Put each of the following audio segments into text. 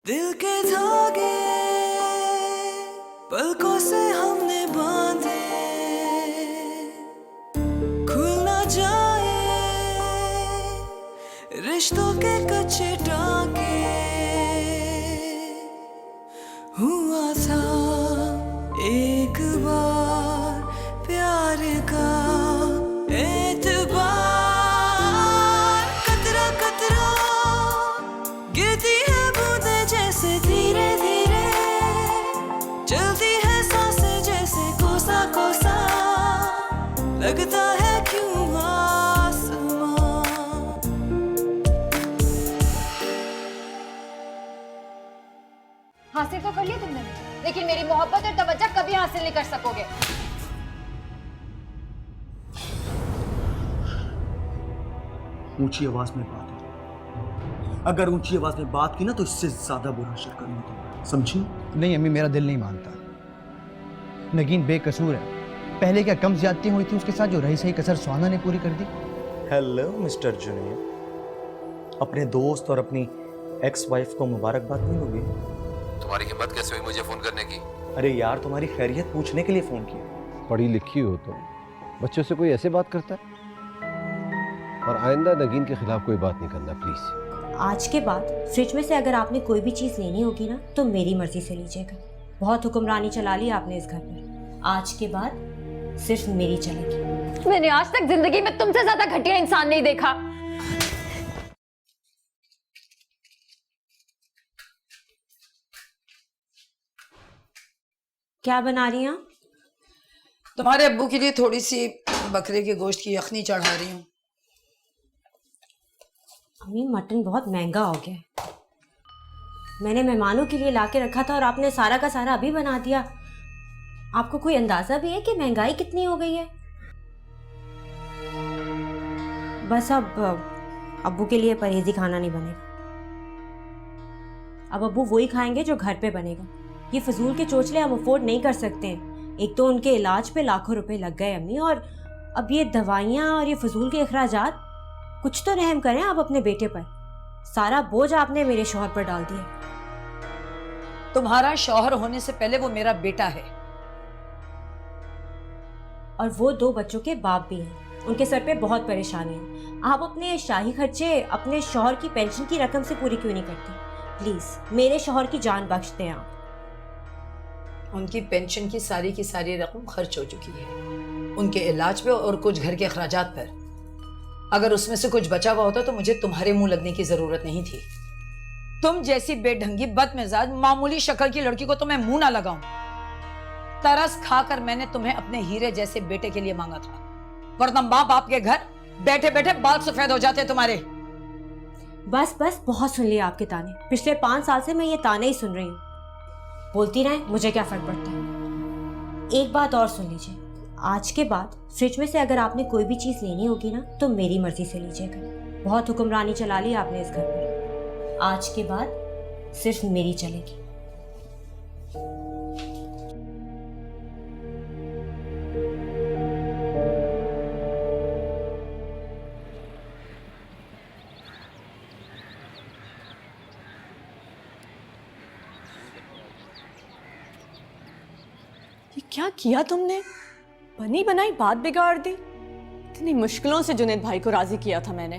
दिल के धागे पलकों से हमने बांधे, खुल ना जाए रिश्तों के कच्चे टांके। हुआ था एक बार प्यार का एतबार, कतरा कतरा गिरती है बूंदे जैसे धीरे धीरे, चलती है सांसें जैसे कोसा कोसा, लगता है क्यों आसमां। हासिल तो कर लिया तुमने, लेकिन मेरी मोहब्बत और तवज्जो कभी हासिल नहीं कर सकोगे। ऊंची आवाज में बात है, अगर ऊंची आवाज में बात की ना तो इससे ज्यादा बुरा शर करूंगा तुम्हारा, समझी? नहीं अम्मी, मेरा दिल नहीं मानता। नगीन बेकसूर है। पहले क्या कम ज्यादती हुई थी उसके साथ जो रही सही कसर सुहाना ने पूरी कर दी। हेलो मिस्टर जुनेद, अपने दोस्त और अपनी एक्स वाइफ को मुबारकबाद नहीं होगी? तुम्हारी हिम्मत कैसे हुई मुझे फोन करने की? अरे यार, तुम्हारी खैरियत पूछने के लिए फोन किया। पढ़ी लिखी हो तो बच्चों से कोई ऐसे बात करता है? और आइंदा नगीन के खिलाफ कोई बात नहीं करना प्लीज। आज के बाद फ्रिज में से अगर आपने कोई भी चीज़ लेनी होगी ना तो मेरी मर्जी से लीजिएगा। बहुत हुक्मरानी चला ली आपने इस घर पर, आज के बाद सिर्फ मेरी चलेगी। मैंने आज तक जिंदगी में तुमसे ज्यादा घटिया इंसान नहीं देखा। क्या बना रही हैं? तुम्हारे अब्बू के लिए थोड़ी सी बकरे के गोश्त की यखनी चढ़ा रही हूँ। अम्मी, मटन बहुत महंगा हो गया है। मैंने मेहमानों के लिए लाके रखा था और आपने सारा का सारा अभी बना दिया। आपको कोई अंदाजा भी है कि महंगाई कितनी हो गई है? बस अब अब्बू के लिए परहेजी खाना नहीं बनेगा। अब अब्बू वही खाएंगे जो घर पे बनेगा। ये फजूल के चोचले हम अफोर्ड नहीं कर सकते हैं। एक तो उनके इलाज पे लाखों रुपए लग गए अम्मी, और अब ये दवाइयाँ और ये फजूल के अखराजात। कुछ तो रहम करें आप अपने बेटे पर। सारा बोझ आपने मेरे शौहर पर डाल दिया। तुम्हारा शौहर होने से पहले वो मेरा बेटा है, और वो 2 बच्चों के बाप भी हैं। उनके सर पे बहुत परेशानी है। आप अपने शाही खर्चे अपने शौहर की पेंशन की रकम से पूरी क्यों नहीं करती? प्लीज मेरे शौहर की जान बख्श दें आप। उनकी पेंशन की सारी रकम खर्च हो चुकी है, उनके इलाज पे और कुछ घर के अखराजात पर। अगर उसमें से कुछ बचा हुआ होता तो मुझे तुम्हारे मुंह लगने की जरूरत नहीं थी। तुम जैसी बेढंगी बदमिजाज मामूली शक्ल की लड़की को तो मैं मुंह ना लगाऊं। तरस खाकर मैंने तुम्हें अपने हीरे जैसे बेटे के लिए मांगा था, वरना माँ बाप के घर बैठे बैठे बाल सफेद हो जाते तुम्हारे। बस बस, बहुत सुन लिया आपके ताने। पिछले 5 साल से मैं ये ताने ही सुन रही हूँ। बोलती रहे, मुझे क्या फर्क पड़ता है। एक बात और सुन लीजिए, आज के बाद फ्रिज में से अगर आपने कोई भी चीज़ लेनी होगी ना तो मेरी मर्जी से लीजिएगा। बहुत हुक्मरानी चला ली आपने इस घर पर, आज के बाद सिर्फ मेरी चलेगी। ये क्या किया तुमने? बनी बनाई बात बिगाड़ दी। इतनी मुश्किलों से जुनैद भाई को राजी किया था मैंने।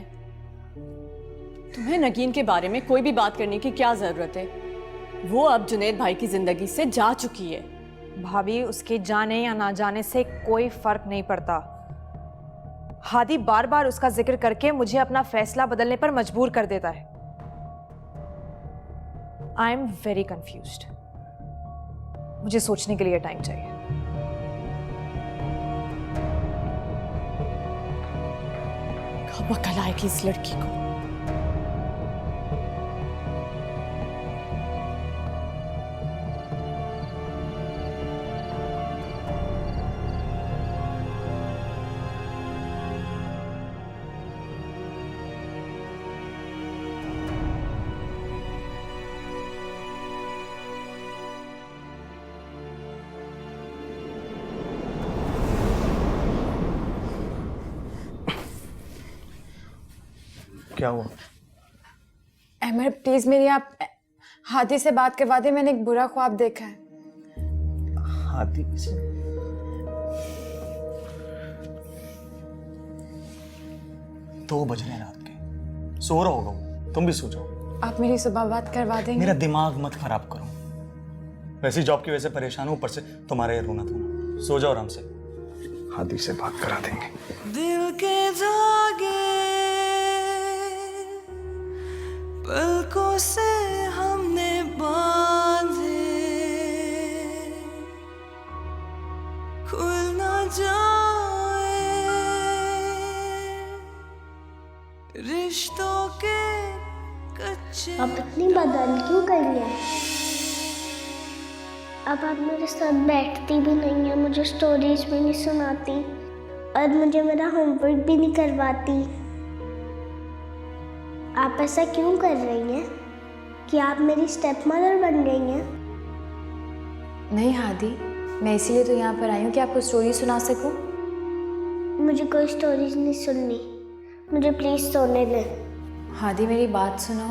तुम्हें नगीन के बारे में कोई भी बात करने की क्या जरूरत है? वो अब जुनैद भाई की जिंदगी से जा चुकी है। भाभी, उसके जाने या ना जाने से कोई फर्क नहीं पड़ता। हादी बार बार उसका जिक्र करके मुझे अपना फैसला बदलने पर मजबूर कर देता है। I am very confused. मुझे सोचने के लिए टाइम चाहिए। कब अकल आएगी इस लड़की को? क्या हुआ? अहमद प्लीज मेरी आप हादी से बात करवा दे, मैंने एक बुरा ख्वाब देखा है। हादी से? 2 बज रहे हैं रात के, सो रहा होगा वो, तुम भी सो जाओ। आप मेरी सुबह बात करवा देंगे? मेरा दिमाग मत खराब करो, वैसे जॉब की वजह से परेशान हूँ, ऊपर से तुम्हारा ये रोना धोना। सो जाओ आराम से, हादी से बात करा देंगे। दिल के धागे पलकों से हमने बांधे, खुल ना जाए रिश्तों के कच्चे। आप इतनी बदल क्यों कर लिया? अब आप मेरे साथ बैठती भी नहीं है, मुझे स्टोरीज भी नहीं सुनाती और मुझे मेरा होमवर्क भी नहीं करवाती। आप ऐसा क्यों कर रही हैं? कि आप मेरी स्टेप मदर बन गई हैं? नहीं हादी, मैं इसीलिए तो यहाँ पर आई हूँ कि आपको स्टोरी सुना सकूँ। मुझे कोई स्टोरीज नहीं सुननी, मुझे प्लीज सोने दें। हादी मेरी बात सुनो।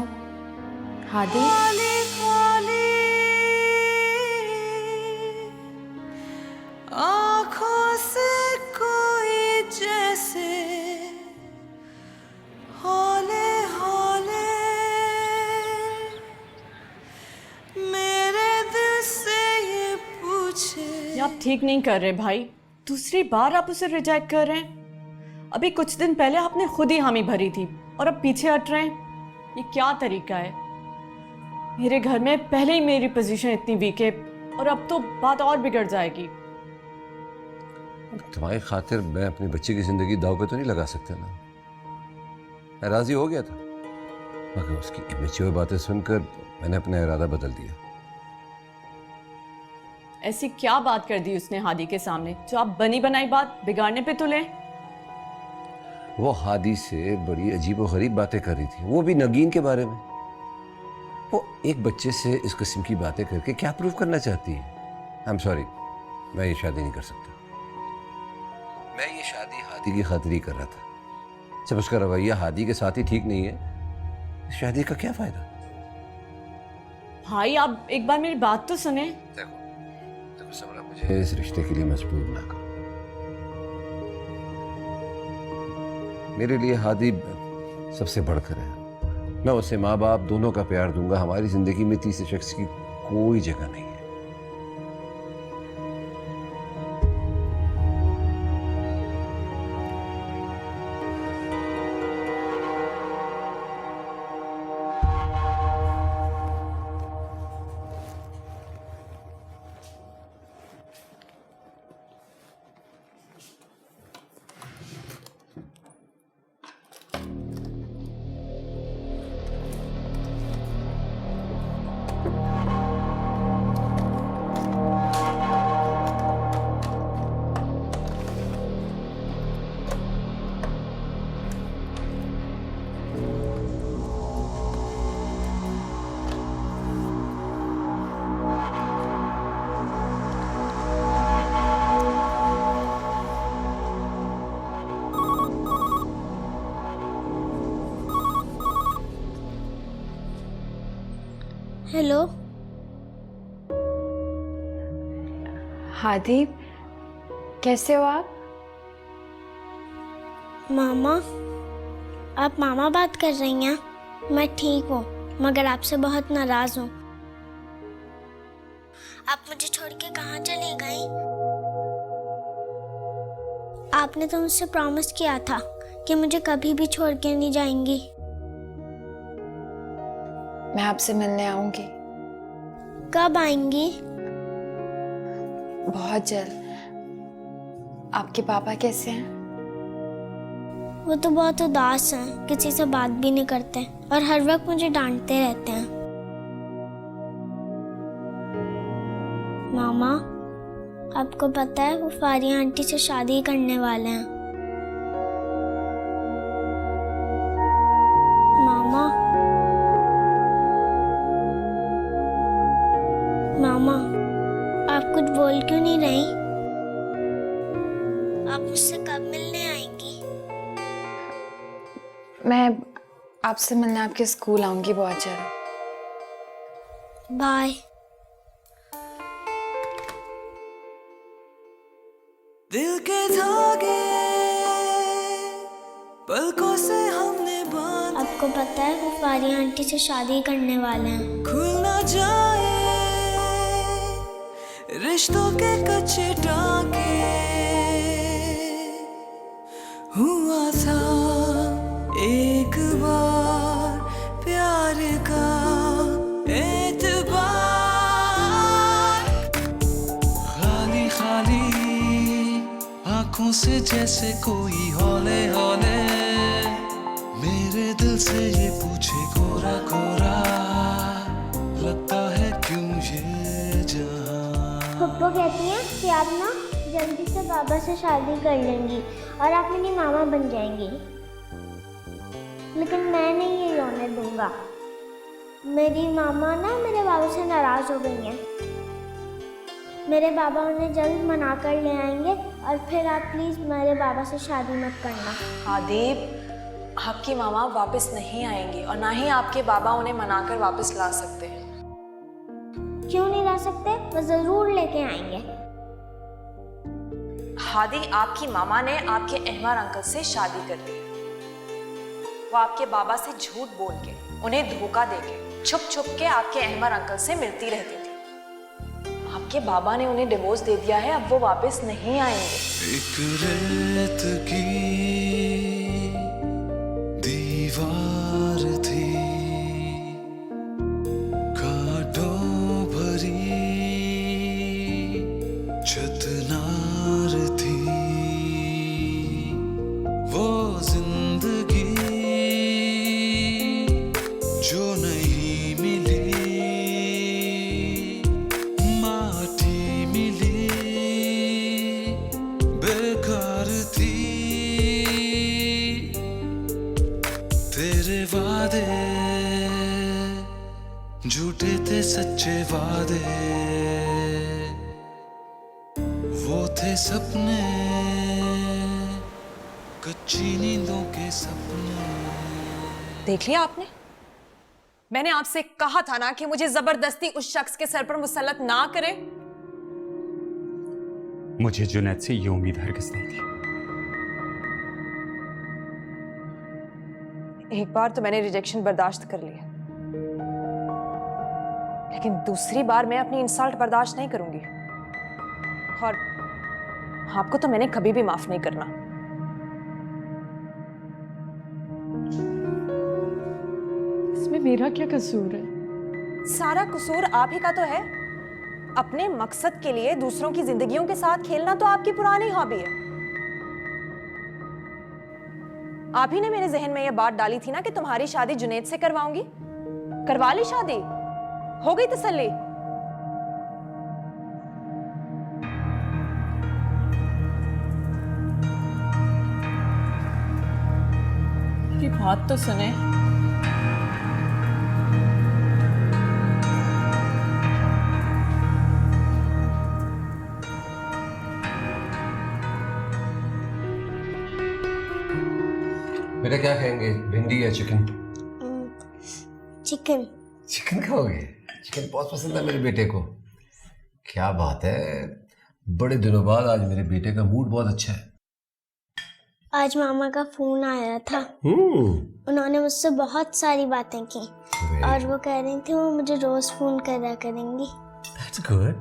हादी, खाली खाली आँखों से कोई जैसे हौले हौले मेरे दिल से ये पूछे। ये आप ठीक नहीं कर रहे भाई, दूसरी बार आप उसे रिजेक्ट कर रहे हैं। अभी कुछ दिन पहले आपने खुद ही हामी भरी थी और अब पीछे हट रहे हैं। ये क्या तरीका है? मेरे घर में पहले ही मेरी पोजीशन इतनी वीक है और अब तो बात और बिगड़ जाएगी। तुम्हारी खातिर मैं अपनी बच्ची की जिंदगी दाव पे तो नहीं लगा सकता ना। मैं राजी हो गया था, मगर उसकी इमेच्योर बातें सुनकर मैंने अपना इरादा बदल दिया। ऐसी क्या बात कर दी उसने हादी के सामने जो आप बनी बनाई बात बिगाड़ने पे तुले? वो हादी से बड़ी अजीब और गरीब बातें कर रही थी, वो भी नगीन के बारे में। वो एक बच्चे से इस किस्म की बातें करके क्या प्रूव करना चाहती है? आई एम सॉरी, मैं ये शादी नहीं कर सकता। मैं ये शादी हादी की खातिर ही कर रहा था। जब उसका रवैया हादी के साथ ही ठीक नहीं है, इस शादी का क्या फायदा? भाई आप एक बार मेरी बात तो सुने। देखो समरा, मुझे इस रिश्ते के लिए मजबूर ना करो। मेरे लिए हादी सबसे बढ़कर है। मैं उसे माँ बाप दोनों का प्यार दूंगा। हमारी जिंदगी में तीसरे शख्स की कोई जगह नहीं है। हेलो हादी, कैसे हो आप? मामा, आप मामा बात कर रही हैं? मैं ठीक हूँ, मगर आपसे बहुत नाराज हूँ। आप मुझे छोड़ के कहाँ चली गई? आपने तो मुझसे प्रॉमिस किया था कि मुझे कभी भी छोड़ के नहीं जाएंगी। मैं आपसे मिलने आऊंगी। कब आएंगी? बहुत जल्द। आपके पापा कैसे हैं? वो तो बहुत उदास हैं, किसी से बात भी नहीं करते और हर वक्त मुझे डांटते रहते हैं। मामा, आपको पता है वो फारिया आंटी से शादी करने वाले हैं। मामा, मामा, आप कुछ बोल क्यों नहीं रही? आप मुझसे कब मिलने आएंगी? मैं आपसे मिलने आपके स्कूल आऊंगी बहुत जल्द। बाय। दिल के धागे पलकों से हमने बांधे, आपको पता है वो फारिया आंटी से शादी करने वाले हैं। खुल ना जाए रिश्तों के कच्चे टाके, हुआ था एक बार प्यार का एतबार। खाली खाली आंखों से जैसे कोई हौले हौले मेरे दिल से ये पूछे कोरा कोरा, लगता है क्यों ये जहां। पप्पा कहती हैं कि आप ना जल्दी से बाबा से शादी कर लेंगी और आप मेरी मामा बन जाएंगी, लेकिन मैं नहीं ये होने दूंगा। मेरी मामा ना मेरे बाबा से नाराज हो गई हैं। मेरे बाबा उन्हें जल्द मना कर ले आएंगे और फिर आप प्लीज़ मेरे बाबा से शादी मत करना। आदिप, आपकी मामा वापस नहीं आएंगी और ना ही आपके बाबा उन्हें मनाकर वापस ला सकते हैं। क्यों नहीं ला सकते? वो ज़रूर लेके आएंगे। हादी, आपकी मामा ने आपके अहमर अंकल से शादी कर ली। वो आपके बाबा से झूठ बोल के, उन्हें धोखा देके, छुप छुप के आपके अहमर अंकल से मिलती रहती थी। आपके बाबा ने उन्हें डिवोर्स दे दिया है, अब वो वापस नहीं आएंगे। एक रेत की दीवार थी, कांटों भरी छतनार थी, वो जिंदगी जो नहीं मिली, माटी मिली, बेकार थी। तेरे वादे झूठे थे, सच्चे वादे वो थे सपने, कच्ची नींदों के सपने। देख लिया आपने? मैंने आपसे कहा था ना कि मुझे जबरदस्ती उस शख्स के सर पर मुसल्लत ना करें। मुझे जुनैद से ये उम्मीद हरगिज़ नहीं थी। एक बार तो मैंने रिजेक्शन बर्दाश्त कर लिया, लेकिन दूसरी बार मैं अपनी इंसल्ट बर्दाश्त नहीं करूंगी। और आपको तो मैंने कभी भी माफ नहीं करना। इसमें मेरा क्या कसूर है? सारा कसूर आप ही का तो है। अपने मकसद के लिए दूसरों की जिंदगियों के साथ खेलना तो आपकी पुरानी हॉबी है। आप ही ने मेरे जहन में यह बात डाली थी ना कि तुम्हारी शादी जुनैद से करवाऊंगी। करवा ली शादी, हो गई तसल्ली। मेरी बात तो सुने। बेटा क्या खाएंगे, भिंडी या चिकन? चिकन। चिकन खाओगे? चिकन बहुत पसंद है मेरे बेटे को। क्या बात है, बड़े दिनों बाद आज मेरे बेटे का मूड बहुत अच्छा है। आज मामा का फोन आया था। उन्होंने मुझसे बहुत सारी बातें की और वो कह रही थी वो मुझे रोज फोन करा करेंगी। That's good.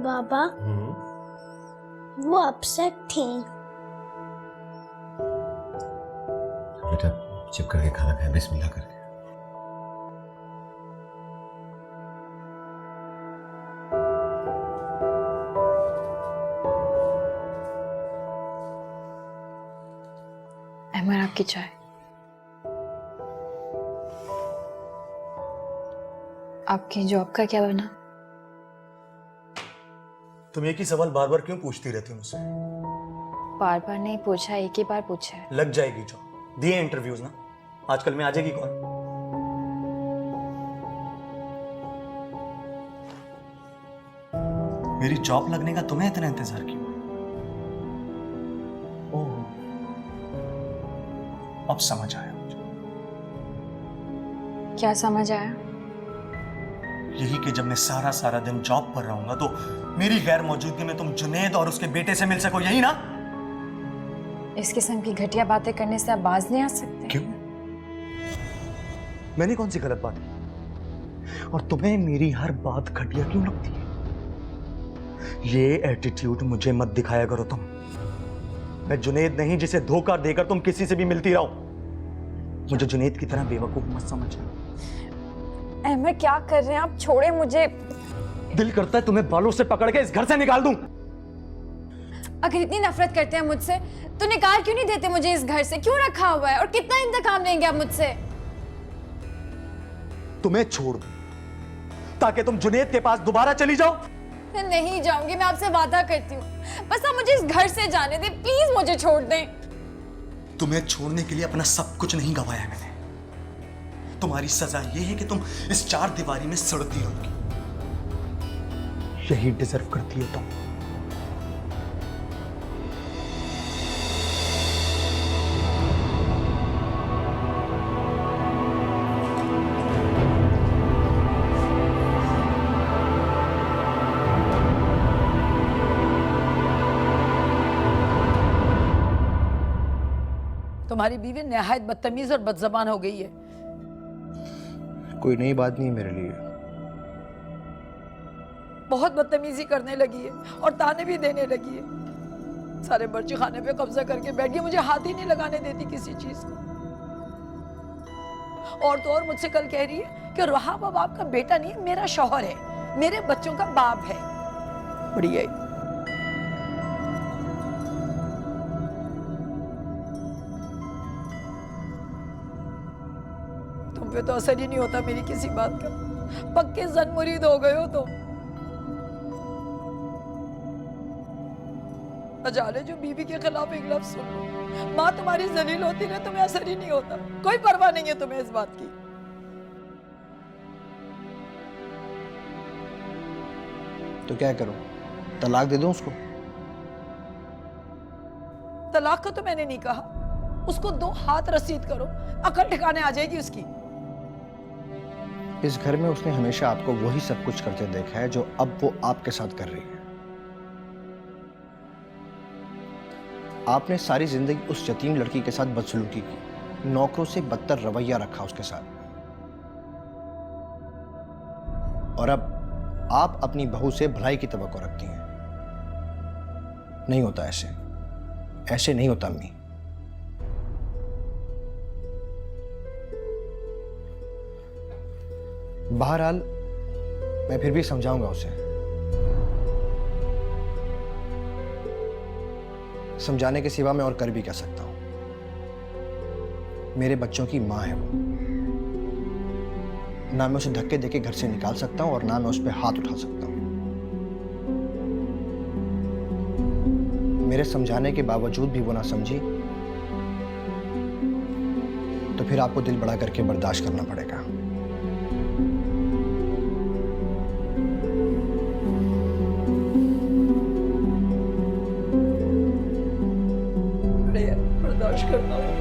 बाबा वो अपसेट थी। बेटा चुप करके खाना खाए, बिस्मिल्लाह करके। अहमर, आपकी चाय। आपकी जॉब का क्या बना? तुम एक ही सवाल बार बार क्यों पूछती रहती हो मुझसे? बार बार नहीं पूछा, एक ही बार पूछा है। लग जाएगी जॉब, दिए इंटरव्यूज ना, आजकल में आ जाएगी कौन? मेरी जॉब लगने का तुम्हें इतना इंतजार क्यों? ओह, अब समझ आया मुझे। क्या समझ आया? यही कि जब मैं सारा दिन जॉब पर रहूंगा तो मेरी गैर मौजूदगी में तुम जुनेद और उसके बेटे से मिल सको, यही ना? इस किस्म की घटिया बातें करने से आप बाज नहीं आ सकते। क्यों? मैंने कौन सी गलत बात की? और तुम्हें मेरी हर बात घटिया क्यों लगती है? ये एटीट्यूड मुझे मत दिखाया करो तुम। मैं जुनेद नहीं जिसे धोखा देकर तुम किसी से भी मिलती रहो। मुझे जुनेद की तरह बेवकूफ मत समझना। अहमद क्या कर रहे हैं आप? छोड़े मुझे। दिल करता है तुम्हें बालों से पकड़ के इस घर से निकाल दूं। अगर इतनी नफरत करते हैं मुझसे तो निकाल क्यों नहीं देते मुझे इस घर से? क्यों रखा हुआ है और कितना इंतकाम लेंगे आप मुझसे? तुम्हें छोड़ दूं ताकि तुम जुनेद के पास दोबारा चली जाओ? मैं नहीं जाऊंगी, मैं आपसे वादा करती हूँ। बस आप मुझे इस घर से जाने दें, प्लीज मुझे छोड़ दें। तुम्हें छोड़ने के लिए अपना सब कुछ नहीं गंवाया है मैंने। तुम्हारी सजा यह है कि तुम इस चार दीवारी में सड़ती रहोगी। यही डिजर्व करती हो तुम। तुम्हारी बीवी नहायत बदतमीज और बदजबान हो गई है। कोई नई बात नहीं है मेरे लिए। बहुत बदतमीजी करने लगी है और ताने भी देने लगी है। सारे बर्ची खाने पे कब्जा करके बैठ गई, मुझे हाथ ही नहीं लगाने देती किसी चीज को। और तो और मुझसे कल कह रही है कि वहाब अब आपका बेटा नहीं, मेरा शौहर है, मेरे बच्चों का बाप है। बढ़िया है। तुम पे तो असर ही नहीं होता मेरी किसी बात का। पक्के जन मुरीद हो गए हो तुम। अजाले जो बीवी के खिलाफ एक लफ्ज सुन लो, माँ तुम्हारी जलील होती ना, तुम्हें असर ही नहीं होता। कोई परवाह नहीं है तुम्हें इस बात की। तो क्या करूं? तलाक दे दूं उसको? तलाक को तो मैंने नहीं कहा, उसको 2 हाथ रसीद करो, अकल ठिकाने आ जाएगी उसकी। इस घर में उसने हमेशा आपको वही सब कुछ करते देखा है जो अब वो आपके साथ कर रही है। आपने सारी जिंदगी उस यतीम लड़की के साथ बदसलूकी की, नौकरों से बदतर रवैया रखा उसके साथ, और अब आप अपनी बहू से भलाई की तवक्को रखती हैं। नहीं होता ऐसे, ऐसे नहीं होता अम्मी। बहरहाल मैं फिर भी समझाऊंगा उसे। समझाने के सिवा मैं और कर भी क्या सकता हूं? मेरे बच्चों की मां है वो। ना मैं उसे धक्के देके घर से निकाल सकता हूं और ना मैं उस पर हाथ उठा सकता हूं। मेरे समझाने के बावजूद भी वो ना समझी तो फिर आपको दिल बड़ा करके बर्दाश्त करना पड़ेगा। बर्दाश्त करना होगा।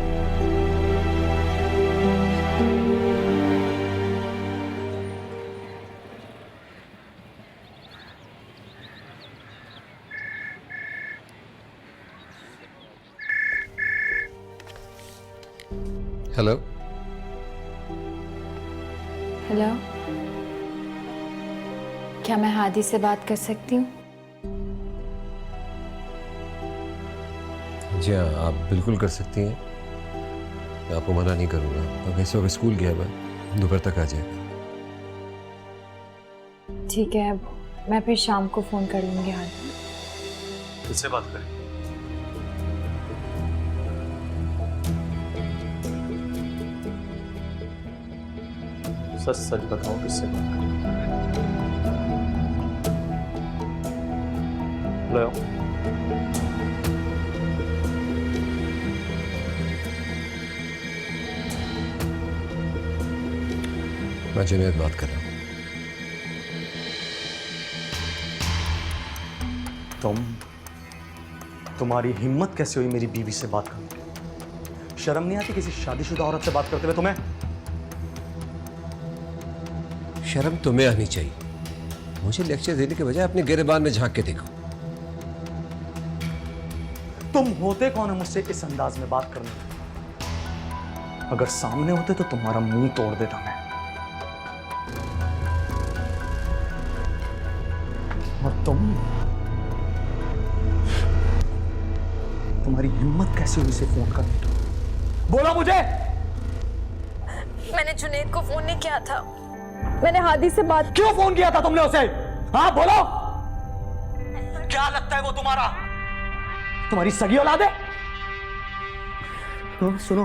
हेलो। हेलो, क्या मैं हादी से बात कर सकती हूँ? जी हाँ, आप बिल्कुल कर सकती हैं। मैं आपको मना नहीं करूँगा। अब इस वक्त स्कूल गया मैं, दोपहर तक आ जाएगा। ठीक है, अब मैं फिर शाम को फ़ोन कर लूँगी। हादी, किससे बात करें? सच सच बताओ, किससे बात करें? लो। मैं जुनैद बात कर रहा हूँ। तुम्हारी हिम्मत कैसे हुई मेरी बीवी से बात करने की? शर्म नहीं आती किसी शादीशुदा औरत से बात करते हुए तुम्हें? शर्म तुम्हें आनी चाहिए। मुझे लेक्चर देने के बजाय अपने गिरेबान में झांक के देखो। तुम होते कौन है मुझसे इस अंदाज में बात करने? अगर सामने होते तो तुम्हारा मुंह तोड़ देता मैं। और तुम्हारी हिम्मत कैसे हुई इसे फोन करने की? बोला मुझे। मैंने जुनैद को फोन नहीं किया था, मैंने हादी से बात। क्यों फोन किया था तुमने उसे? हाँ बोलो, क्या लगता है वो तुम्हारा, तुम्हारी सगी औलाद है? तो सुनो,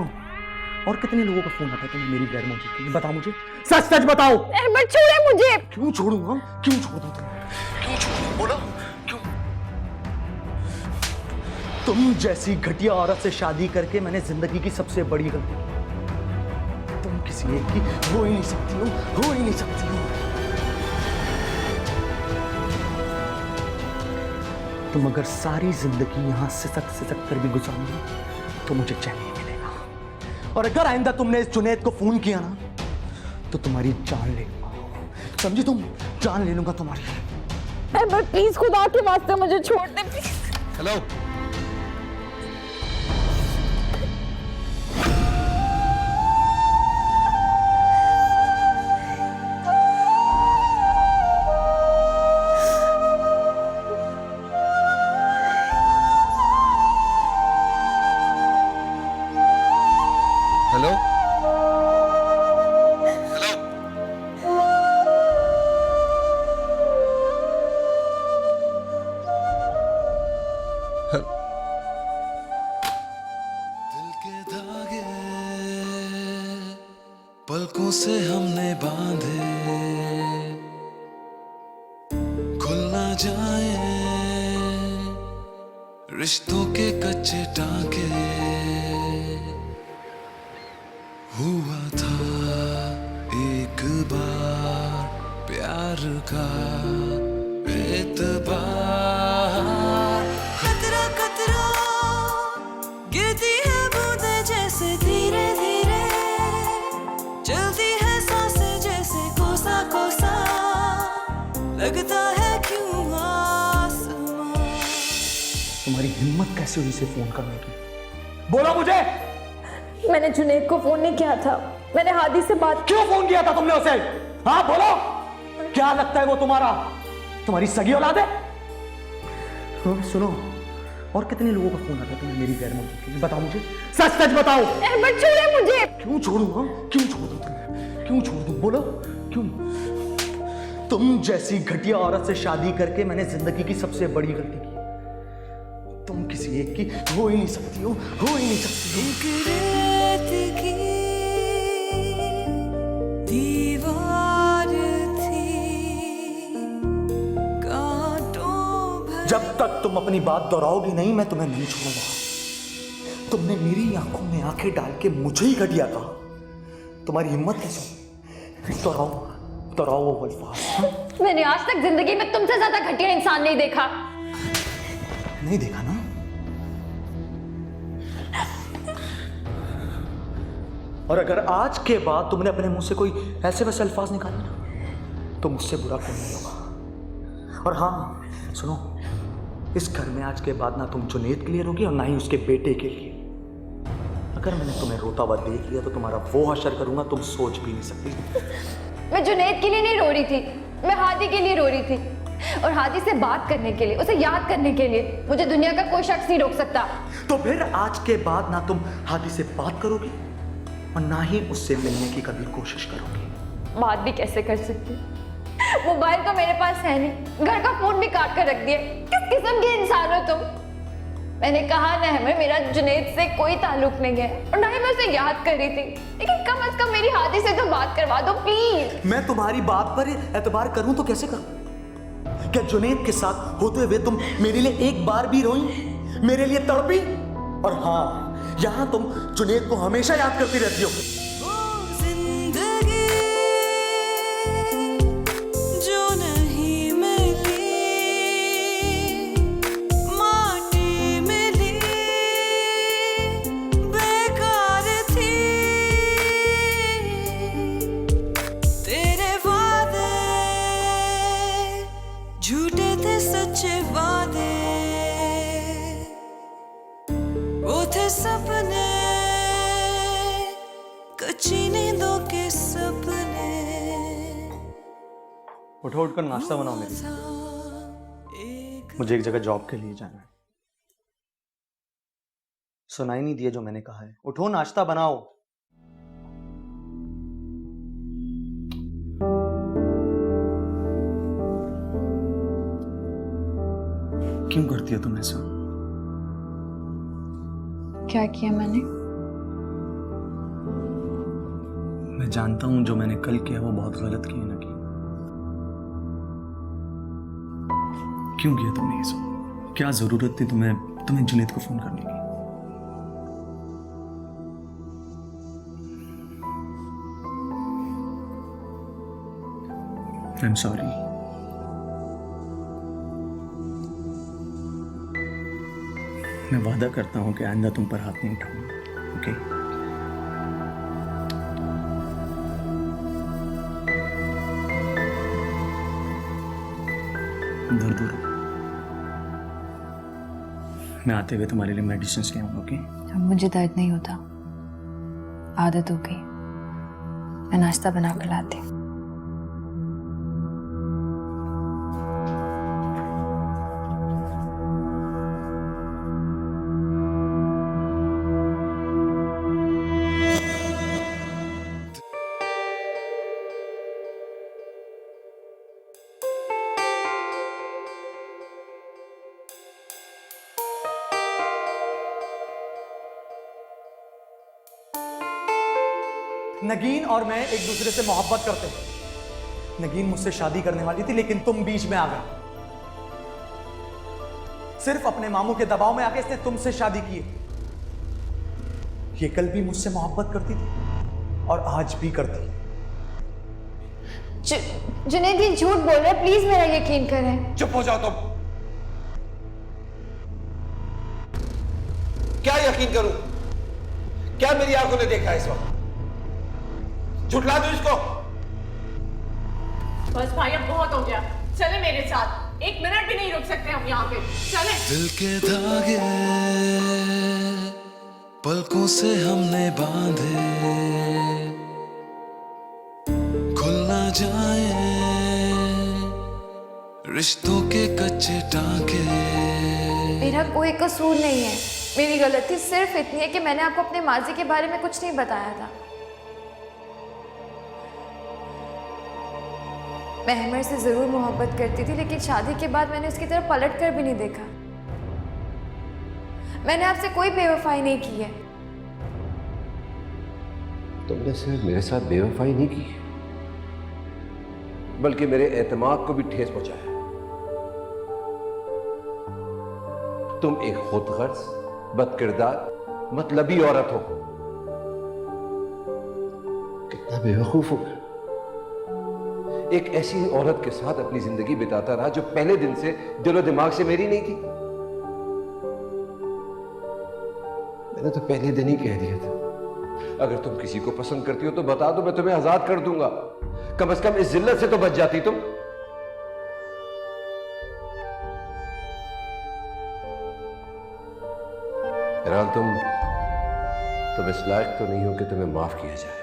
और कितने लोगों का फोन आता है तुम्हें मेरी गैर मौजूदगी में? बताओ मुझे, सच सच बताओ। अहमद छोड़े मुझे। क्यों छोड़ूंगा? क्यों छोड़ दूं तुम्हें? क्यों छोड़ दूं? बोलो क्यों? तुम जैसी घटिया औरत से शादी करके मैंने जिंदगी की सबसे बड़ी गलती की। तुम किसी एक की हो ही नहीं सकती हो, हो ही नहीं सकती हो। तुम अगर सारी जिंदगी यहां सिसक कर भी गुजारोगे तो मुझे चैन नहीं मिलेगा। और अगर आइंदा तुमने इस जुनैद को फोन किया ना तो तुम्हारी जान ले लूंगा, समझी? तुम जान ले लूंगा तुम्हारी। अहमद प्लीज खुदा के वास्ते मुझे छोड़ दे प्लीज। हेलो, हेलो, दिल के धागे पलकों से हमने बांधे, खुल ना जाए रिश्तों के कच्चे टांके। हुआ था एक बार प्यार का एतबार, कतरा कतरा गिरती है बूंदे जैसे धीरे धीरे, चलती है सांसें जैसे कोसा कोसा, लगता है क्यों आसमां। तुम्हारी हिम्मत कैसे हुई इसे फोन करने की? बोलो मुझे। मैंने जुनैद को फोन नहीं किया था, मैंने हादी से बात। क्यों फोन किया था तुमने उसे? हाँ बोलो, क्या लगता है वो तुम्हारा, तुम्हारी सगी औलाद है? हाँ सुनो, और कितने लोगों का फोन आता है तुम्हें मेरी गैर मौजूदगी में? बताओ मुझे, सच सच बताओ। अहमद छोड़े मुझे। क्यों छोड़ूंगा? क्यों छोड़ दूं तुम्हें? क्यों छोड़ दूं? बोलो क्यों? तुम जैसी घटिया औरत से शादी करके मैंने जिंदगी की सबसे बड़ी गलती की। तुम किसी एक की हो ही नहीं सकती हो, हो ही नहीं सकती हो। रेत की दीवार थी, कांटों भरी। जब तक तुम अपनी बात दोहराओगी नहीं मैं तुम्हें नहीं छोड़ूंगा। तुमने मेरी आंखों में आंखें डाल के मुझे ही घटिया कहा। तुम्हारी हिम्मत कैसे? दोहराओ दोहराओ वो अल्फाज। मैंने आज तक जिंदगी में तुमसे ज्यादा घटिया इंसान नहीं देखा। नहीं देखा ना? और अगर आज के बाद तुमने अपने मुंह से कोई ऐसे वैसे अल्फाज निकाले ना तो मुझसे बुरा कोई नहीं होगा। और हाँ सुनो, इस घर में आज के बाद ना तुम जुनैद के लिए रोगी और ना ही उसके बेटे के लिए। अगर मैंने तुम्हें रोता हुआ देख लिया तो तुम्हारा वो हशर करूंगा तुम सोच भी नहीं सकती। मैं जुनैद के लिए नहीं रो रही थी, मैं हादी के लिए रो रही थी। और हादी से बात करने के लिए, उसे याद करने के लिए मुझे दुनिया का कोई शख्स नहीं रोक सकता। तो फिर आज के बाद ना तुम हादी से बात करोगी और ना ही उससे मिलने की कभी कोशिश करोगी। बात भी कैसे कर सकती? मोबाइल तो मेरे पास है नहीं, घर का फोन भी काट कर रख दिया। किस किस्म के इंसान हो तुम? मैंने कहा ना है मेरा जुनैद से कोई ताल्लुक नहीं है और ना ही मैं उसे याद कर रही थी, लेकिन कम से कम मेरी हादी से तो बात करवा दो प्लीज। मैं तुम्हारी बात पर एतबार करूं तो कैसे करूं? क्या जुनैद के साथ होते हुए तुम मेरे लिए एक बार भी रोई, मेरे लिए तड़पी? और हाँ, यहां तुम जुनैद को हमेशा याद करती रहती हो। जिंदगी जो नहीं मिली, माटी मिली, बेकार थी। तेरे वादे कच्ची नींदों के सपने उठो, उठकर नाश्ता बनाओ मेरे लिए। मुझे एक जगह जॉब के लिए जाना है। सुनाई नहीं दिया जो मैंने कहा है? उठो, नाश्ता बनाओ। क्यों करती हो तुम ऐसा? क्या किया मैंने? मैं जानता हूं जो मैंने कल किया वो बहुत गलत किया ना। क्यों किया तुमने ये सब? क्या जरूरत थी तुम्हें जुनैद को फोन करने की? I am sorry. मैं वादा करता हूं कि आइंदा तुम पर हाथ नहीं उठाऊंगा। ओके? दर्द हो रहा, मैं आते हुए तुम्हारे लिए मेडिसिन ले आऊंगा। ओके? अब मुझे दर्द नहीं होता, आदत हो गई। मैं नाश्ता बना कर लाती हूँ। नगीन और मैं एक दूसरे से मोहब्बत करते हैं। नगीन मुझसे शादी करने वाली थी लेकिन तुम बीच में आ गए। सिर्फ अपने मामू के दबाव में आके इसने तुमसे शादी की है। ये कल भी मुझसे मोहब्बत करती थी और आज भी करती है। जुनैद ये झूठ बोल रहे, प्लीज मेरा यकीन करें। चुप हो जाओ तुम। क्या यकीन करूं? क्या मेरी आंखों ने देखा इस वक्त? झुठला दो इसको। बस भाई अब बहुत हो गया, चले मेरे साथ। एक मिनट भी नहीं रुक सकते हम यहाँ पे, चले। दिल के धागे पलकों से हमने बांधे, खुल ना जाए रिश्तों के कच्चे टांके। मेरा कोई कसूर नहीं है। मेरी गलती सिर्फ इतनी है कि मैंने आपको अपने माजी के बारे में कुछ नहीं बताया था। मैं अहमर से जरूर मोहब्बत करती थी लेकिन शादी के बाद मैंने उसकी तरफ पलट कर भी नहीं देखा। मैंने आपसे कोई बेवफाई नहीं की है। तुमने सिर्फ मेरे साथ बेवफाई नहीं की बल्कि मेरे एतमाद को भी ठेस पहुंचाया। तुम एक खुदगर्ज, बदकिरदार, मतलबी औरत हो। कितना बेवकूफ हो। एक ऐसी औरत के साथ अपनी जिंदगी बिताता रहा जो पहले दिन से दिलो दिमाग से मेरी नहीं थी। मैंने तो पहले दिन ही कह दिया था, अगर तुम किसी को पसंद करती हो तो बता दो, मैं तुम्हें आजाद कर दूंगा। कम से कम इस जिल्लत से तो बच जाती तुम। बहरहाल तुम इस लायक तो नहीं हो कि तुम्हें माफ किया जाए,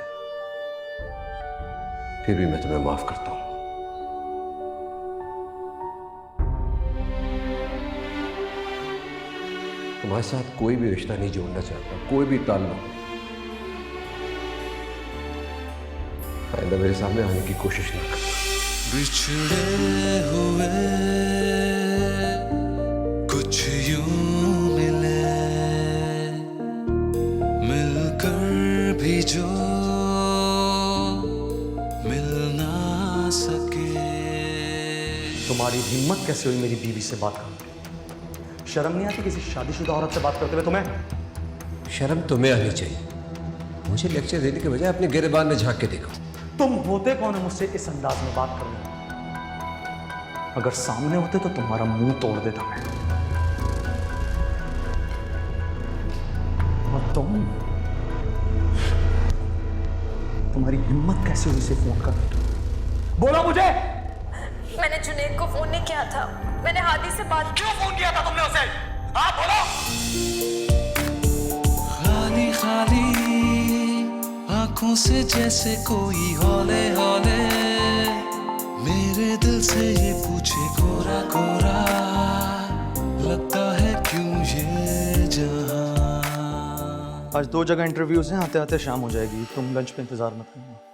फिर भी मैं तुम्हें माफ करता हूं। तुम्हारे साथ कोई भी रिश्ता नहीं जोड़ना चाहता, कोई भी ताल्लुक। आइंदा मेरे सामने आने की कोशिश ना कर। बिछड़े हुए कुछ यूं मिले, मिलकर भी जो मिल ना सके। तुम्हारी हिम्मत कैसे हुई मेरी बीवी से बात करने की? शर्म नहीं आती किसी शादीशुदा औरत से बात करते हुए तुम्हें? शर्म तुम्हें आनी चाहिए। मुझे लेक्चर देने के बजाय अपने गिरेबान में झांक के देखो। तुम होते कौन है मुझसे इस अंदाज में बात करने? अगर सामने होते तो तुम्हारा मुंह तोड़ देता मैं। और तुम्हारी हिम्मत कैसे हुई इसे फोन करने? बोलो मुझे। मैंने जुनैद को फोन नहीं किया था, मैंने हादी से बात। क्यों फोन किया था तुमने उसे? हाँ बोलो। खाली खाली आंखों से जैसे कोई हौले हौले मेरे दिल से ये पूछे कोरा कोरा लगता है क्यों ये जहां। आज 2 जगह इंटरव्यूज हैं, आते आते शाम हो जाएगी, तुम लंच पे इंतजार मत करना।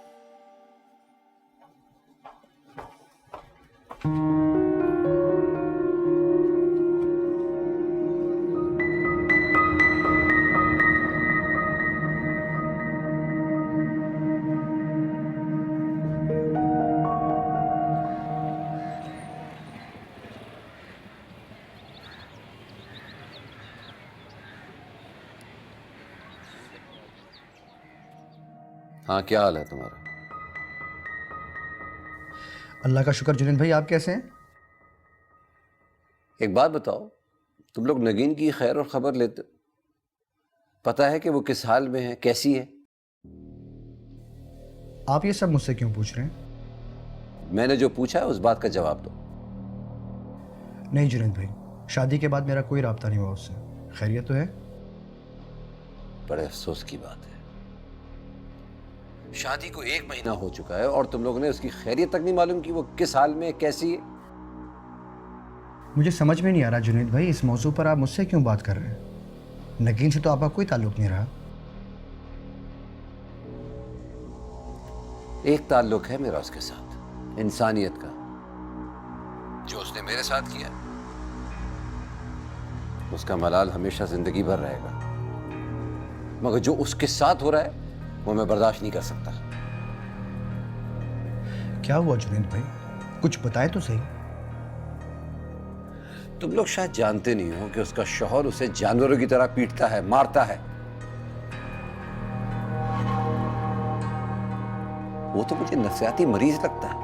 हाँ, क्या हाल है तुम्हारा? अल्लाह का शुक्र जुनैद भाई, आप कैसे हैं? एक बात बताओ, तुम लोग नगीन की खैर और खबर लेते, पता है कि वो किस हाल में है, कैसी है? आप ये सब मुझसे क्यों पूछ रहे हैं? मैंने जो पूछा है उस बात का जवाब दो। नहीं जुनैद भाई, शादी के बाद मेरा कोई राब्ता नहीं हुआ उससे। खैरियत तो है? बड़े अफसोस की बात है, शादी को 1 महीना हो चुका है और तुम लोगों ने उसकी खैरियत तक नहीं मालूम कि वो किस हाल में है, कैसी है। मुझे समझ में नहीं आ रहा जुनैद भाई, इस मौजू पर आप मुझसे क्यों बात कर रहे हैं? नगीन से तो आपका कोई ताल्लुक नहीं रहा। एक ताल्लुक है मेरा उसके साथ, इंसानियत का, जो उसने मेरे साथ किया। उसका मलाल हमेशा जिंदगी भर रहेगा, मगर जो उसके साथ हो रहा है वो मैं बर्दाश्त नहीं कर सकता। क्या हुआ जुनैद भाई, कुछ बताए तो सही। तुम लोग शायद जानते नहीं हो कि उसका शौहर उसे जानवरों की तरह पीटता है, मारता है। वो तो मुझे नफसियाती मरीज लगता है।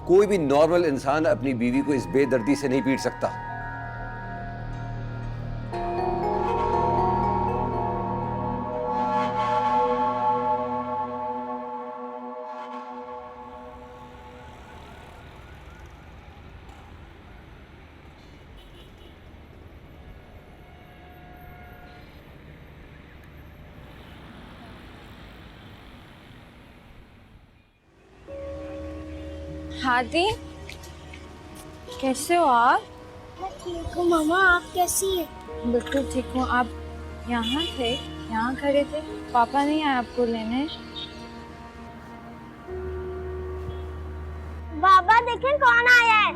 कोई भी नॉर्मल इंसान अपनी बीवी को इस बेदर्दी से नहीं पीट सकता। हादी, कैसे हो आप? मैं ठीक हूँ मामा, आप कैसी हैं? बिल्कुल ठीक हूँ। आप यहाँ थे, यहाँ खड़े थे, पापा नहीं आए आपको लेने? बाबा देखें कौन आया है।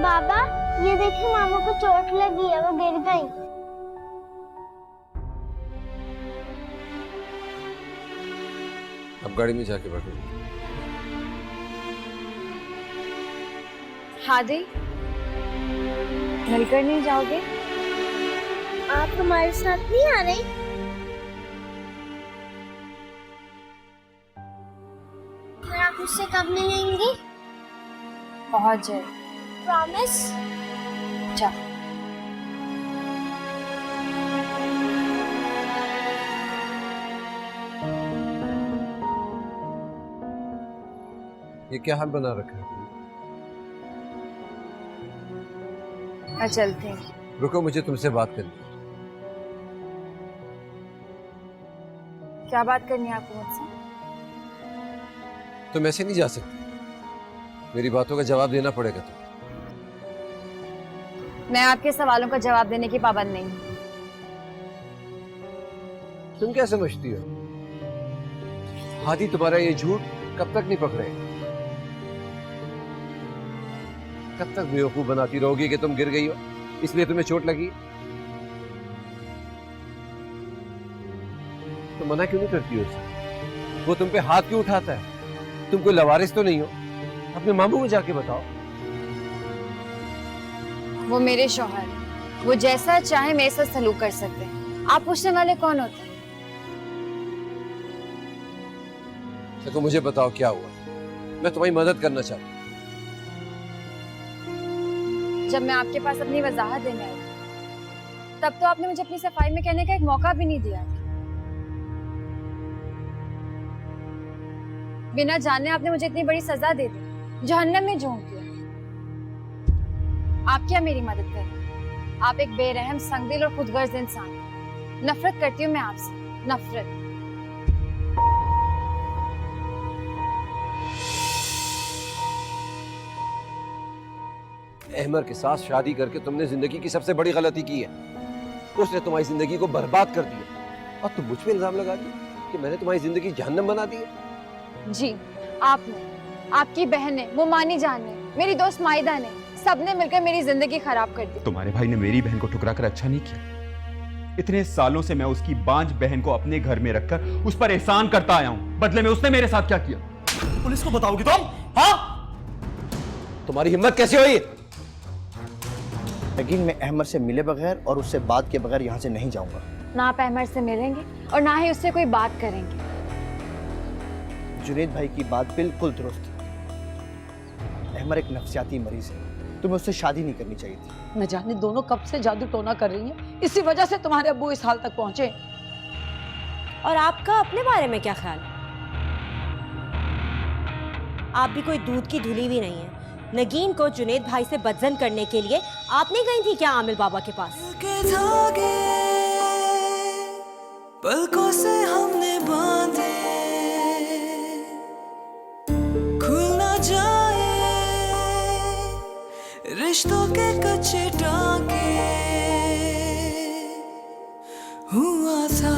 बाबा ये देखिए, मामा को चोट लगी है, वो गिर गई। अब गाड़ी में जाके बैठो। हादी, घर कर नहीं जाओगे? आप हमारे साथ नहीं आ रहे? फिर आप मुझसे कब मिलेंगे? बहुत जल्द। प्रॉमिस? अच्छा। ये क्या हाल बना रखा है? मैं चलती हूँ। रुको, मुझे तुमसे बात करनी है। क्या बात करनी है आपको मुझसे? तुम ऐसे नहीं जा सकते, मेरी बातों का जवाब देना पड़ेगा तुम्हें। मैं आपके सवालों का जवाब देने की पाबंद नहीं हूँ। तुम क्या समझती हो? हादी तुम्हारा ये झूठ कब तक नहीं पकड़ेगा? कब तक बेवकूफ बनाती रहोगी कि तुम गिर गई हो इसलिए तुम्हें चोट लगी? तो मना क्यों नहीं करती हो उसे? वो तुम पे हाथ क्यों उठाता है? तुम कोई लवारिस तो नहीं हो? अपने मामू को जाके बताओ। वो मेरे शौहर, वो जैसा चाहे मेरे साथ सलूक कर सकते हैं। आप पूछने वाले कौन होते हैं? देखो, मुझे बताओ क्या हुआ, मैं तुम्हारी मदद करना चाहता हूँ। जब मैं आपके पास अपनी वजाहत देने आई तब तो आपने मुझे अपनी सफाई में कहने का एक मौका भी नहीं दिया। बिना जाने आपने मुझे इतनी बड़ी सजा दे दी, जहन्नम में झोंक दिया। आप क्या मेरी मदद करें? आप एक बेरहम, संगदिल और खुदगर्ज इंसान हैं। नफरत करती हूँ मैं आपसे, नफरत। अहमर के साथ शादी करके तुमने जिंदगी की सबसे बड़ी गलती की है। उसने तुम्हारी जिंदगी को बर्बाद कर दिया और तुम मुझ पे इल्जाम लगा दिया कि मैंने तुम्हारी जिंदगी जहन्नम बना दी है। जी, आपने, आपकी बहन ने, मुमानी जान ने, मेरी दोस्त माइदा ने, सबने मिलकर मेरी जिंदगी खराब कर दी। तुम्हारे भाई ने मेरी बहन को ठुकरा कर अच्छा नहीं किया। इतने सालों से मैं उसकी बांझ बहन को अपने घर में रखकर उस पर एहसान करता आया हूं। बदले में उसने मेरे साथ क्या किया? पुलिस को बताओगी तुम? हाँ? तुम्हारी हिम्मत कैसे हुई? लेकिन मैं अहमद से मिले बगैर और उससे बात के बगैर यहाँ से नहीं जाऊंगा। ना आप अहमद से मिलेंगे और ना ही उससे कोई बात करेंगे। जुनैद भाई की बात बिल्कुल दुरुस्त है। अहमद एक नफसियाती मरीज है, तुम्हें उससे शादी नहीं करनी चाहिए थी। न जाने दोनों कब से जादू टोना कर रही हैं, इसी वजह से तुम्हारे अब्बू इस हाल तक पहुंचे। और आपका अपने बारे में क्या ख्याल है? आप भी कोई दूध की धुली भी नहीं है। नगीन को जुनैद भाई से बदजन करने के लिए आप नहीं गई थी क्या आमिर बाबा के पास? के धागे पलकों से हमने बांधे, खुल ना जाए रिश्तों के कच्चे टांके। हुआ था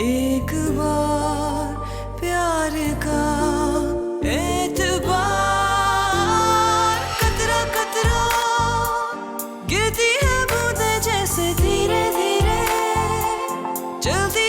एक बार प्यार का एतबार, कतरा कतरा गिरती है बूंदें जैसे धीरे धीरे चलती